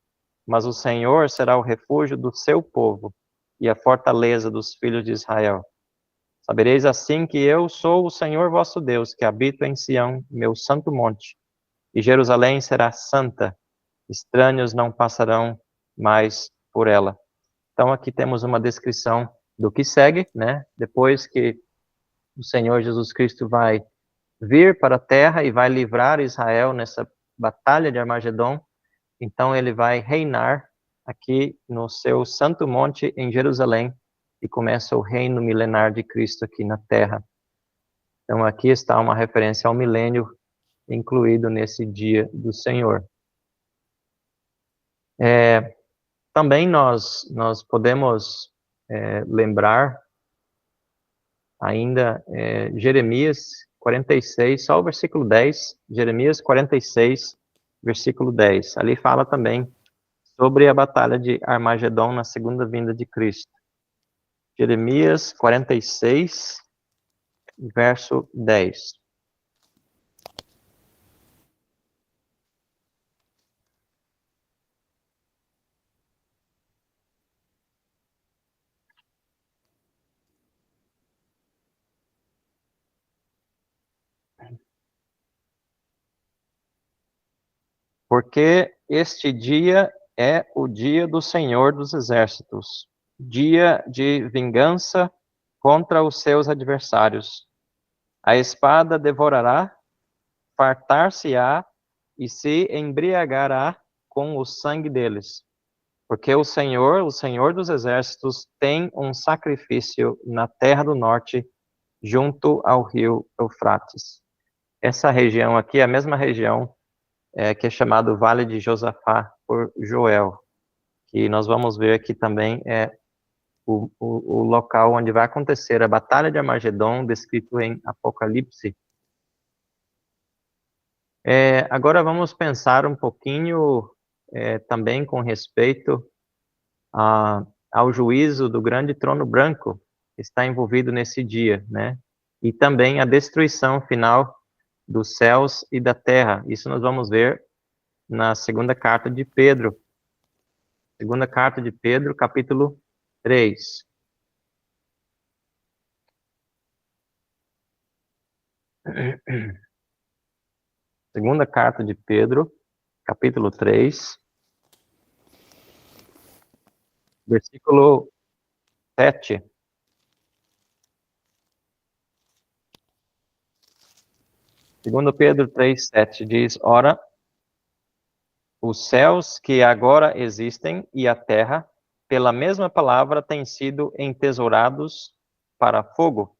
Mas o Senhor será o refúgio do seu povo, e a fortaleza dos filhos de Israel. Sabereis assim que eu sou o Senhor vosso Deus, que habito em Sião, meu santo monte, e Jerusalém será santa, estranhos não passarão mais por ela. Então aqui temos uma descrição do que segue, né? Depois que o Senhor Jesus Cristo vai vir para a terra e vai livrar Israel nessa batalha de Armagedon, então ele vai reinar aqui no seu santo monte em Jerusalém e começa o reino milenar de Cristo aqui na terra. Então aqui está uma referência ao milênio incluído nesse dia do Senhor. Também nós podemos lembrar ainda Jeremias 46, só o versículo 10, Jeremias 46, versículo 10. Ali fala também sobre a batalha de Armagedon na segunda vinda de Cristo. Jeremias 46, verso 10. Porque este dia é o dia do Senhor dos Exércitos, dia de vingança contra os seus adversários. A espada devorará, fartar-se-á e se embriagará com o sangue deles. Porque o Senhor dos Exércitos, tem um sacrifício na terra do norte, junto ao rio Eufrates. Essa região aqui é a mesma região que é chamado Vale de Josafá por Joel, que nós vamos ver aqui também o local onde vai acontecer a Batalha de Armagedon, descrito em Apocalipse. Agora vamos pensar um pouquinho também com respeito ao juízo do grande trono branco que está envolvido nesse dia, né? E também a destruição final dos céus e da terra. Isso nós vamos ver na segunda carta de Pedro. Segunda carta de Pedro, capítulo 3. Segunda carta de Pedro, capítulo 3, versículo 7. Segundo Pedro 3, 7 diz: Ora, os céus que agora existem e a terra, pela mesma palavra, têm sido entesourados para fogo,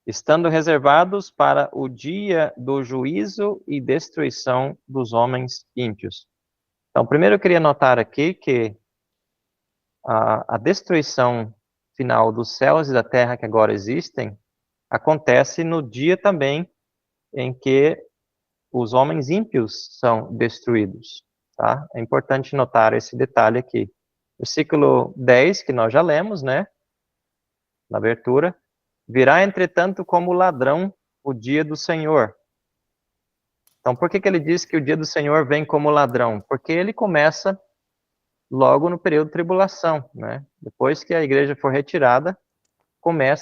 estando reservados para o dia do juízo e destruição dos homens ímpios. Então, primeiro eu queria notar aqui que a destruição final dos céus e da terra que agora existem acontece no dia também em que os homens ímpios são destruídos. tá? É importante notar esse detalhe aqui. Versículo 10, que nós já lemos, né? Na abertura. Virá, entretanto, como ladrão o dia do Senhor. Então, por que ele diz que o dia do Senhor vem como ladrão? Porque ele começa logo no período de tribulação, né? Depois que a igreja for retirada,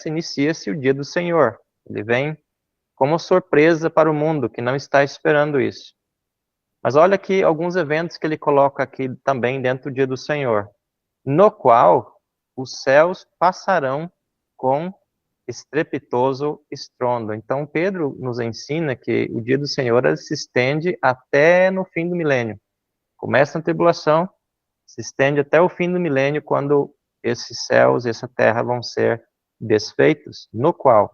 inicia-se o dia do Senhor. Ele vem como surpresa para o mundo, que não está esperando isso. Mas olha aqui alguns eventos que ele coloca aqui também dentro do dia do Senhor, no qual os céus passarão com estrepitoso estrondo. Então, Pedro nos ensina que o dia do Senhor se estende até no fim do milênio. Começa na tribulação, se estende até o fim do milênio, quando esses céus, essa terra vão ser desfeitos, no qual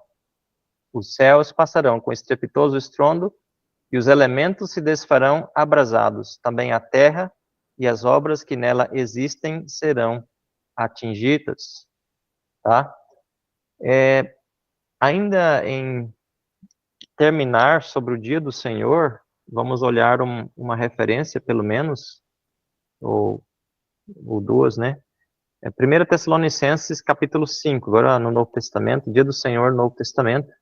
os céus passarão com estrepitoso estrondo e os elementos se desfarão abrasados. Também a terra e as obras que nela existem serão atingidas. Tá? Ainda em terminar sobre o dia do Senhor, vamos olhar uma referência, pelo menos, ou duas, né? 1 Tessalonicenses, capítulo 5, agora no Novo Testamento, dia do Senhor, Novo Testamento,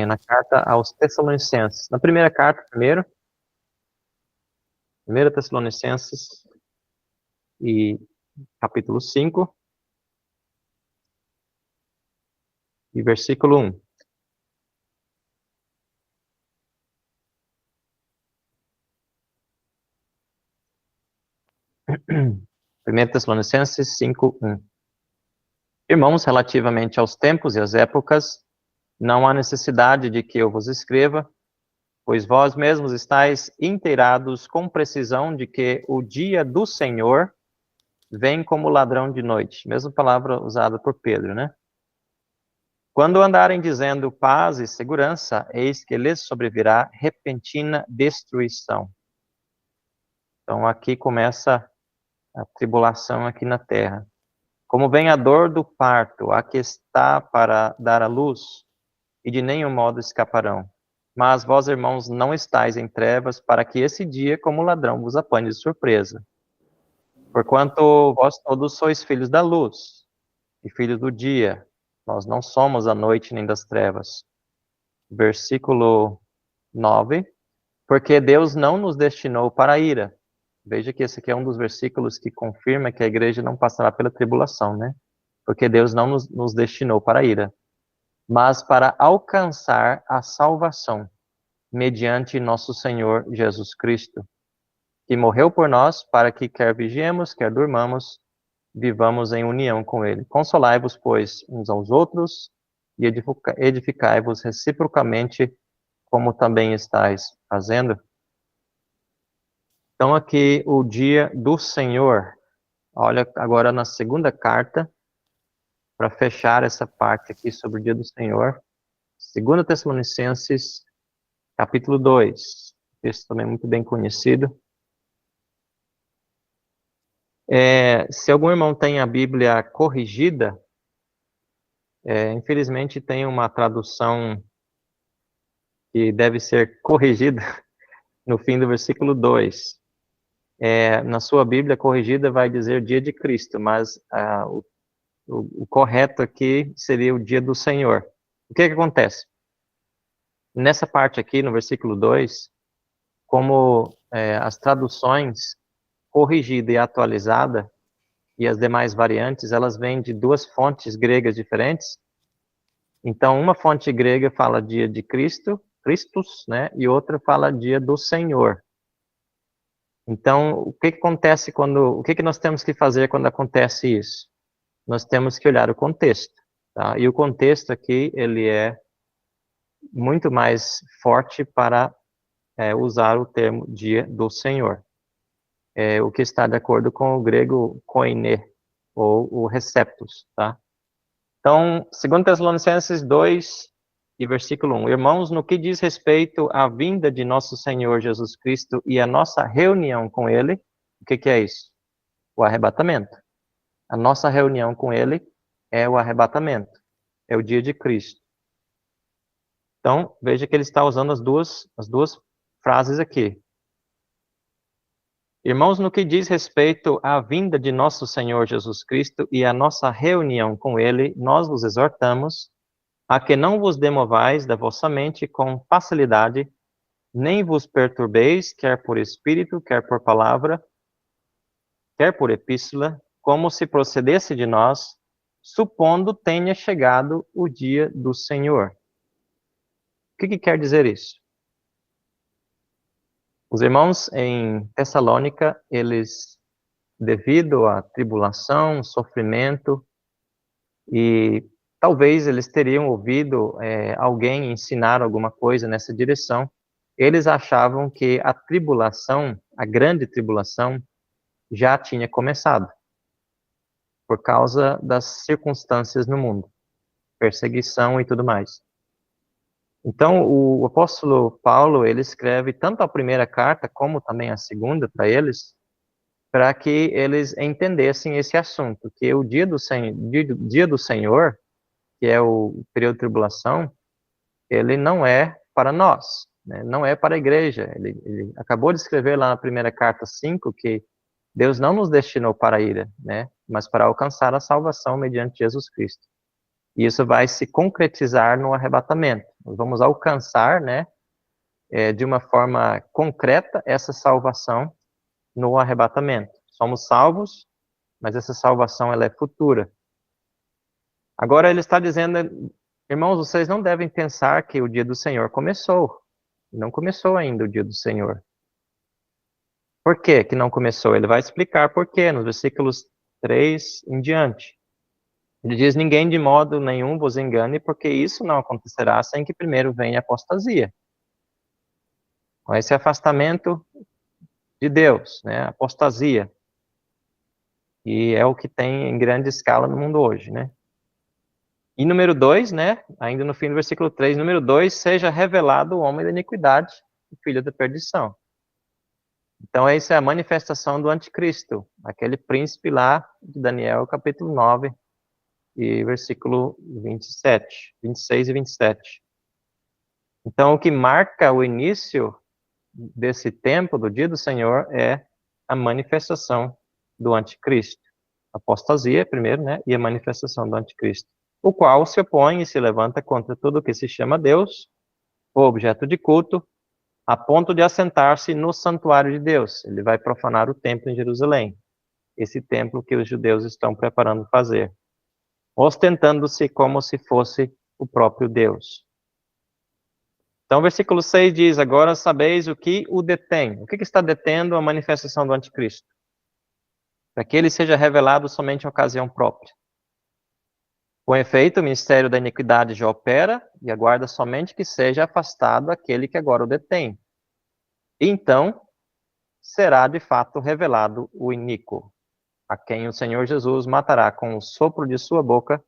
na carta aos Tessalonicenses. Na primeira carta, primeiro, 1 Tessalonicenses, e capítulo 5, e versículo 1. Primeiro Tessalonicenses 5, 1. Irmãos, relativamente aos tempos e às épocas, não há necessidade de que eu vos escreva, pois vós mesmos estáis inteirados com precisão de que o dia do Senhor vem como ladrão de noite. Mesma palavra usada por Pedro, né? Quando andarem dizendo paz e segurança, eis que lhes sobrevirá repentina destruição. Então aqui começa a tribulação aqui na terra. Como vem a dor do parto, a que está para dar à luz, e de nenhum modo escaparão. Mas vós, irmãos, não estáis em trevas, para que esse dia, como ladrão, vos apanhe de surpresa. Porquanto vós todos sois filhos da luz, e filhos do dia. Nós não somos da noite nem das trevas. Versículo 9. Porque Deus não nos destinou para a ira. Veja que esse aqui é um dos versículos que confirma que a igreja não passará pela tribulação, né? Porque Deus não nos destinou para a ira, mas para alcançar a salvação, mediante nosso Senhor Jesus Cristo, que morreu por nós, para que quer vigiemos, quer durmamos, vivamos em união com Ele. Consolai-vos, pois, uns aos outros, e edificai-vos reciprocamente, como também estáis fazendo. Então, aqui, o dia do Senhor. Olha agora na segunda carta, para fechar essa parte aqui sobre o dia do Senhor. 2 Tessalonicenses, capítulo 2. Texto também muito bem conhecido. Se algum irmão tem a Bíblia corrigida, infelizmente tem uma tradução que deve ser corrigida no fim do versículo 2. Na sua Bíblia corrigida vai dizer dia de Cristo, mas o correto aqui seria o dia do Senhor. O que acontece? Nessa parte aqui, no versículo 2, como as traduções corrigida e atualizada, e as demais variantes, elas vêm de duas fontes gregas diferentes. Então, uma fonte grega fala dia de Cristo, Christus, né? E outra fala dia do Senhor. Então, o que acontece o que nós temos que fazer quando acontece isso? Nós temos que olhar o contexto, tá? E o contexto aqui, ele é muito mais forte para usar o termo dia do Senhor. O que está de acordo com o grego koine, ou o receptus, tá? Então, 2 Tessalonicenses 2, e versículo 1. Irmãos, no que diz respeito à vinda de nosso Senhor Jesus Cristo e a nossa reunião com Ele, o que é isso? O arrebatamento. A nossa reunião com Ele é o arrebatamento, é o dia de Cristo. Então, veja que ele está usando as duas frases aqui. Irmãos, no que diz respeito à vinda de nosso Senhor Jesus Cristo e à nossa reunião com Ele, nós vos exortamos a que não vos demovais da vossa mente com facilidade, nem vos perturbeis, quer por espírito, quer por palavra, quer por epístola, como se procedesse de nós, supondo tenha chegado o dia do Senhor. O que quer dizer isso? Os irmãos em Tessalônica, eles, devido à tribulação, sofrimento, e talvez eles teriam ouvido alguém ensinar alguma coisa nessa direção, eles achavam que a tribulação, a grande tribulação, já tinha começado, por causa das circunstâncias no mundo, perseguição e tudo mais. Então, o apóstolo Paulo, ele escreve tanto a primeira carta, como também a segunda para eles, para que eles entendessem esse assunto, que o dia do Senhor, que é o período de tribulação, ele não é para nós, né? Não é para a igreja. Ele acabou de escrever lá na primeira carta 5 que Deus não nos destinou para a ira, né? Mas para alcançar a salvação mediante Jesus Cristo. E isso vai se concretizar no arrebatamento. Nós vamos alcançar, né, de uma forma concreta essa salvação no arrebatamento. Somos salvos, mas essa salvação ela é futura. Agora ele está dizendo, irmãos, vocês não devem pensar que o dia do Senhor começou. Não começou ainda o dia do Senhor. Por que que não começou? Ele vai explicar por quê, nos versículos 3 em diante. Ele diz, ninguém de modo nenhum vos engane, porque isso não acontecerá sem que primeiro venha a apostasia. Com esse afastamento de Deus, né, apostasia. E é o que tem em grande escala no mundo hoje, né. E número 2, né, ainda no fim do versículo 3, número 2, seja revelado o homem da iniquidade, o filho da perdição. Então, essa é a manifestação do anticristo, aquele príncipe lá de Daniel, capítulo 9, e versículo 27, 26 e 27. Então, o que marca o início desse tempo, do dia do Senhor, é a manifestação do anticristo. A apostasia, primeiro, né, e a manifestação do anticristo, o qual se opõe e se levanta contra tudo o que se chama Deus, o objeto de culto, a ponto de assentar-se no santuário de Deus. Ele vai profanar o templo em Jerusalém, esse templo que os judeus estão preparando fazer, ostentando-se como se fosse o próprio Deus. Então, o versículo 6 diz, agora sabeis o que o detém. O que está detendo a manifestação do anticristo? Para que ele seja revelado somente em ocasião própria. Com efeito, o ministério da iniquidade já opera e aguarda somente que seja afastado aquele que agora o detém. Então, será de fato revelado o iníquo, a quem o Senhor Jesus matará com o sopro de sua boca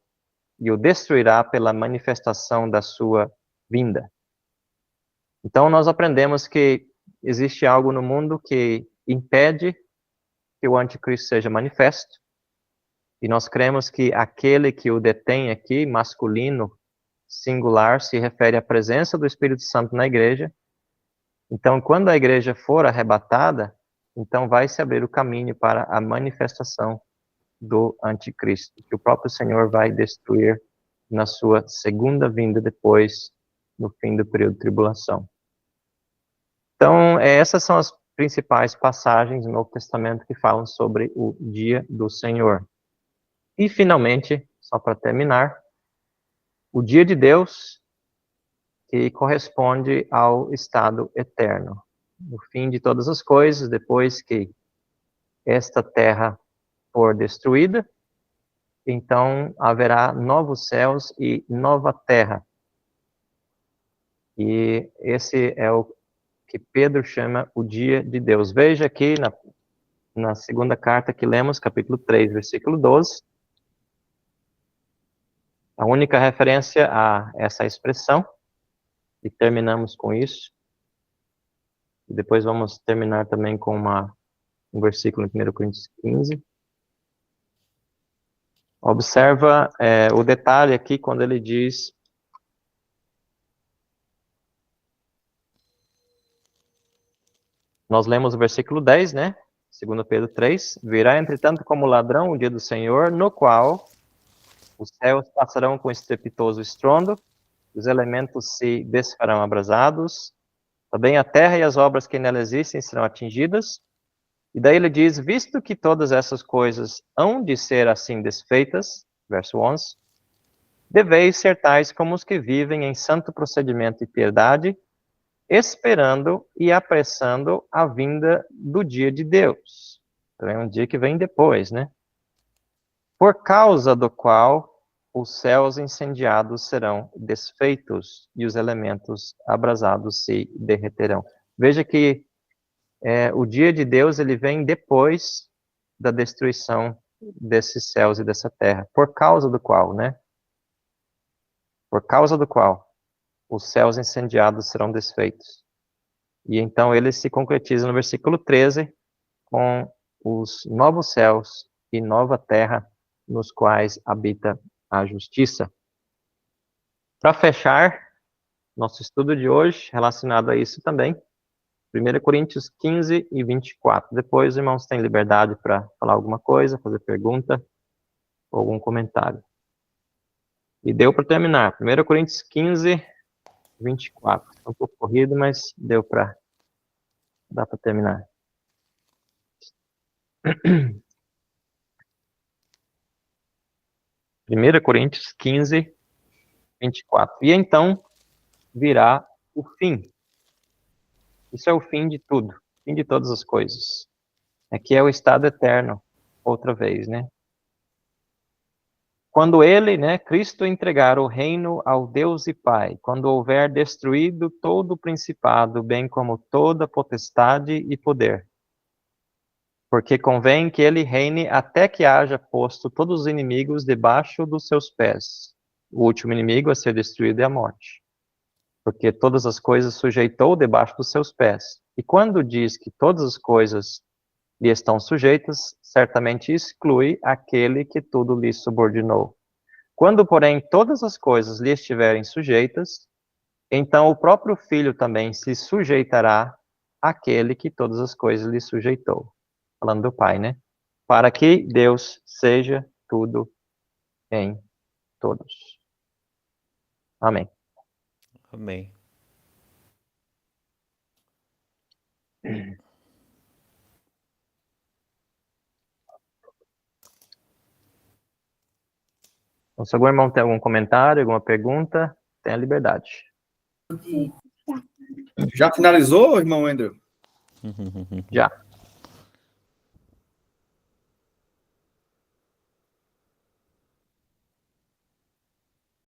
e o destruirá pela manifestação da sua vinda. Então, nós aprendemos que existe algo no mundo que impede que o anticristo seja manifesto, e nós cremos que aquele que o detém aqui, masculino, singular, se refere à presença do Espírito Santo na igreja. Então, quando a igreja for arrebatada, então vai se abrir o caminho para a manifestação do anticristo, que o próprio Senhor vai destruir na sua segunda vinda depois, no fim do período de tribulação. Então, essas são as principais passagens no Novo Testamento que falam sobre o dia do Senhor. E, finalmente, só para terminar, o dia de Deus, que corresponde ao estado eterno. No fim de todas as coisas, depois que esta terra for destruída, então haverá novos céus e nova terra. E esse é o que Pedro chama o dia de Deus. Veja aqui na segunda carta que lemos, capítulo 3, versículo 12, a única referência a essa expressão, e terminamos com isso. E depois vamos terminar também com um versículo em 1 Coríntios 15. Observa o detalhe aqui quando ele diz: nós lemos o versículo 10, né? 2 Pedro 3, virá, entretanto, como ladrão o dia do Senhor, no qual os céus passarão com estrepitoso estrondo, os elementos se desfarão abrasados, também a terra e as obras que nela existem serão atingidas. E daí ele diz, visto que todas essas coisas hão de ser assim desfeitas, verso 11, deveis ser tais como os que vivem em santo procedimento e piedade, esperando e apressando a vinda do dia de Deus. Então é um dia que vem depois, né? Por causa do qual os céus incendiados serão desfeitos e os elementos abrasados se derreterão. Veja que o dia de Deus ele vem depois da destruição desses céus e dessa terra. Por causa do qual, né? Por causa do qual os céus incendiados serão desfeitos. E então ele se concretiza no versículo 13 com os novos céus e nova terra nos quais habita a justiça. Para fechar nosso estudo de hoje, relacionado a isso também, 1 Coríntios 15 e 24. Depois, os irmãos têm liberdade para falar alguma coisa, fazer pergunta ou algum comentário. E deu para terminar. 1 Coríntios 15, 24. É um pouco corrido, mas dá para terminar. 1 Coríntios 15, 24. E então virá o fim. Isso é o fim de tudo, fim de todas as coisas. Aqui é o estado eterno, outra vez, né? Quando ele, né, Cristo, entregar o reino ao Deus e Pai, quando houver destruído todo o principado, bem como toda potestade e poder. Porque convém que ele reine até que haja posto todos os inimigos debaixo dos seus pés. O último inimigo a ser destruído é a morte. Porque todas as coisas sujeitou debaixo dos seus pés. E quando diz que todas as coisas lhe estão sujeitas, certamente exclui aquele que tudo lhe subordinou. Quando, porém, todas as coisas lhe estiverem sujeitas, então o próprio Filho também se sujeitará àquele que todas as coisas lhe sujeitou. Falando do Pai, né? Para que Deus seja tudo em todos. Amém. Amém. Então, se algum irmão tem algum comentário, alguma pergunta, tenha liberdade. Já finalizou, irmão Andrew? Já.